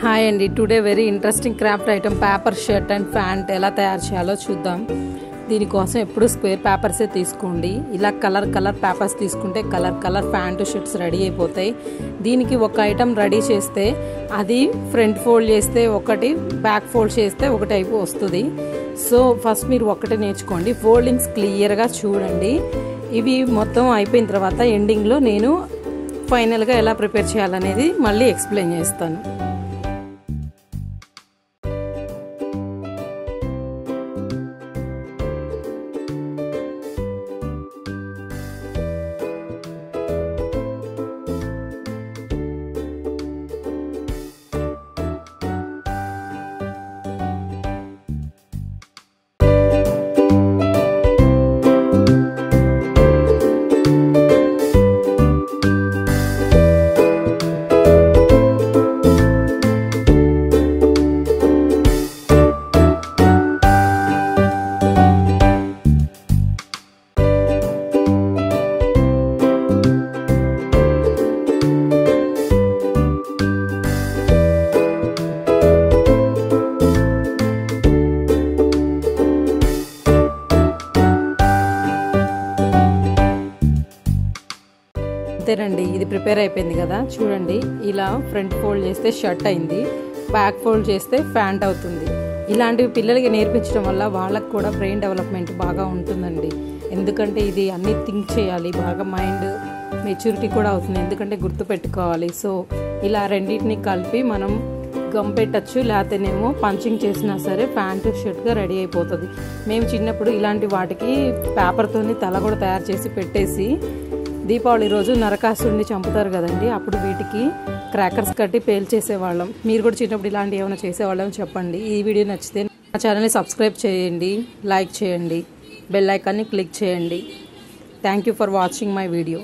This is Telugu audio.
హాయ్ అండి, today very interesting craft item paper shirt and pant ఎలా తయారు చేయాలో చూద్దాం. దీనికోసం ఎప్పుడు స్క్వేర్ పేపర్సే తీసుకోండి. ఇలా కలర్ పేపర్స్ తీసుకుంటే కలర్ ప్యాంటు షర్ట్స్ రెడీ అయిపోతాయి. దీనికి ఒక ఐటమ్ రెడీ చేస్తే అది ఫ్రంట్ ఫోల్డ్ చేస్తే ఒకటి, బ్యాక్ ఫోల్డ్ చేస్తే ఒక టైపు వస్తుంది. సో ఫస్ట్ మీరు ఒకటి నేర్చుకోండి, ఫోల్డింగ్స్ క్లియర్గా చూడండి. ఇవి మొత్తం అయిపోయిన తర్వాత ఎండింగ్లో నేను ఫైనల్గా ఎలా ప్రిపేర్ చేయాలనేది మళ్ళీ ఎక్స్ప్లెయిన్ చేస్తాను. అంతేనండి, ఇది ప్రిపేర్ అయిపోయింది కదా. చూడండి, ఇలా ఫ్రంట్ ఫోల్డ్ చేస్తే షర్ట్ అయింది, బ్యాక్ ఫోల్డ్ చేస్తే ప్యాంట్ అవుతుంది. ఇలాంటివి పిల్లలకి నేర్పించడం వల్ల వాళ్ళకు కూడా బ్రెయిన్ డెవలప్మెంట్ బాగా ఉంటుందండి. ఎందుకంటే ఇది అన్నీ థింక్ చేయాలి, బాగా మైండ్ మెచ్యూరిటీ కూడా అవుతుంది, ఎందుకంటే గుర్తుపెట్టుకోవాలి. సో ఇలా రెండింటిని కలిపి మనం గమ్ పెట్టచ్చు, లేకపోతేనేమో పంచింగ్ చేసినా సరే ప్యాంటు షర్ట్గా రెడీ అయిపోతుంది. మేము చిన్నప్పుడు ఇలాంటి వాటికి పేపర్తోని తల కూడా తయారు చేసి పెట్టేసి దీపావళి రోజు నరకాసుడిని చంపుతారు కదండి, అప్పుడు వీటికి క్రాకర్స్ కట్టి పేల్చేసేవాళ్ళం. మీరు కూడా చిన్నప్పుడు ఇలాంటి ఏమైనా చేసేవాళ్ళం చెప్పండి. ఈ వీడియో నచ్చితే నా ఛానల్ని సబ్స్క్రైబ్ చేయండి, లైక్ చేయండి, బెల్ ఐకాన్ని క్లిక్ చేయండి. Thank you for watching my video.